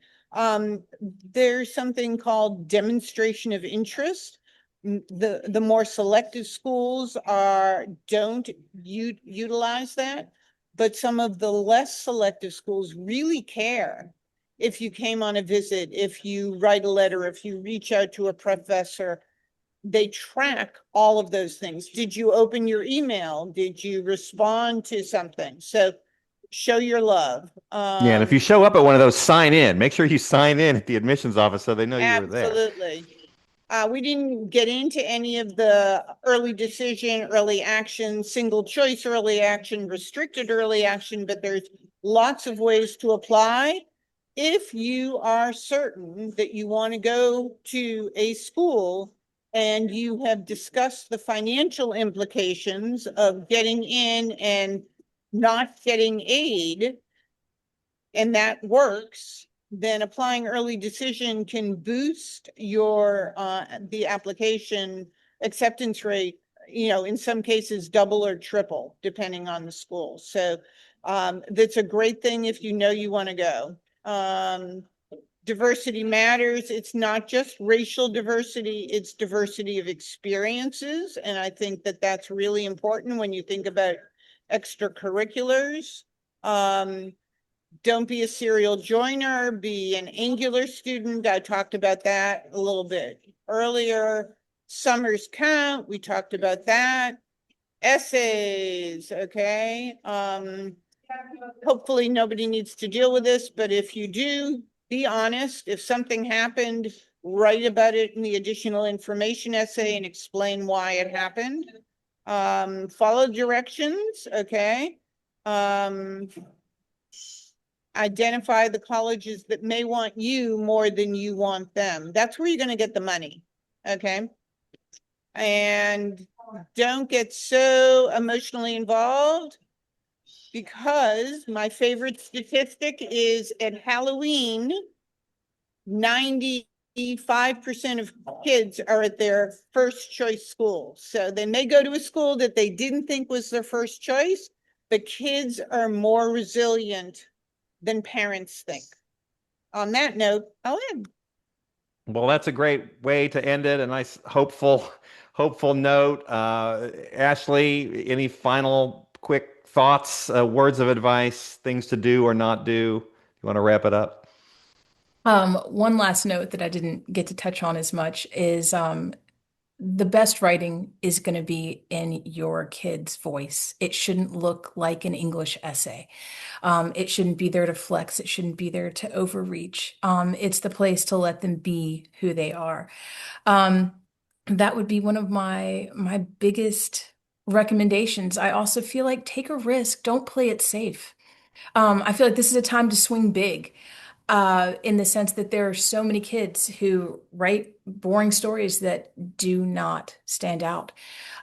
There's something called demonstration of interest. The more selective schools don't utilize that, but some of the less selective schools really care if you came on a visit, if you write a letter, if you reach out to a professor. They track all of those things. Did you open your email? Did you respond to something? So show your love. Yeah, and if you show up at one of those, sign in. Make sure you sign in at the admissions office so they know you were there. Absolutely. We didn't get into any of the early decision, early action, single choice early action, restricted early action, but there's lots of ways to apply. If you are certain that you want to go to a school and you have discussed the financial implications of getting in and not getting aid, and that works, then applying early decision can boost your the application acceptance rate, in some cases double or triple depending on the school. So that's a great thing if you know you want to go. Diversity matters. It's not just racial diversity, it's diversity of experiences. And I think that that's really important when you think about extracurriculars. Don't be a serial joiner, be an angular student. I talked about that a little bit earlier. Summers count, we talked about that. Essays, okay. Hopefully nobody needs to deal with this, but if you do, be honest. If something happened, write about it in the additional information essay and explain why it happened. Follow directions, okay. Identify the colleges that may want you more than you want them. That's where you're going to get the money. Okay. And don't get so emotionally involved, because my favorite statistic is at Halloween, 95% of kids are at their first choice school. So they may go to a school that they didn't think was their first choice, but kids are more resilient than parents think. On that note, I'll end. Well, that's a great way to end it. A nice, hopeful note. Ashley, any final quick thoughts, words of advice, things to do or not do? You want to wrap it up? One last note that I didn't get to touch on as much is the best writing is going to be in your kid's voice. It shouldn't look like an English essay. It shouldn't be there to flex. It shouldn't be there to overreach. It's the place to let them be who they are. Um, that would be one of my biggest recommendations. I also feel like take a risk. Don't play it safe. I feel like this is a time to swing big, in the sense that there are so many kids who write boring stories that do not stand out.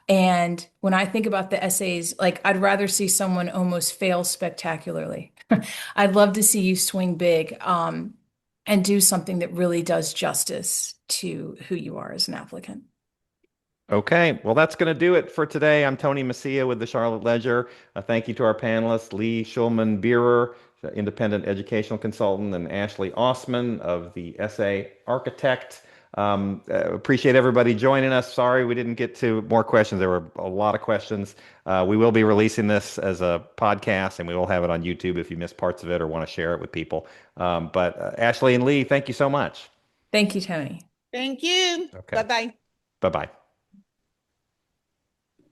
And when I think about the essays, like I'd rather see someone almost fail spectacularly. I'd love to see you swing big, and do something that really does justice to who you are as an applicant. Okay, well, that's going to do it for today. I'm Tony Messia with the Charlotte Ledger. Thank you to our panelists, Lee Schulman-Bierer, the independent educational consultant, and Ashley Osman of the Essay Architect. Appreciate everybody joining us. Sorry we didn't get to more questions. There were a lot of questions. We will be releasing this as a podcast, and we will have it on YouTube if you missed parts of it or want to share it with people. But Ashley and Lee, thank you so much. Thank you, Tony. Thank you. Okay, Bye-bye. bye-bye.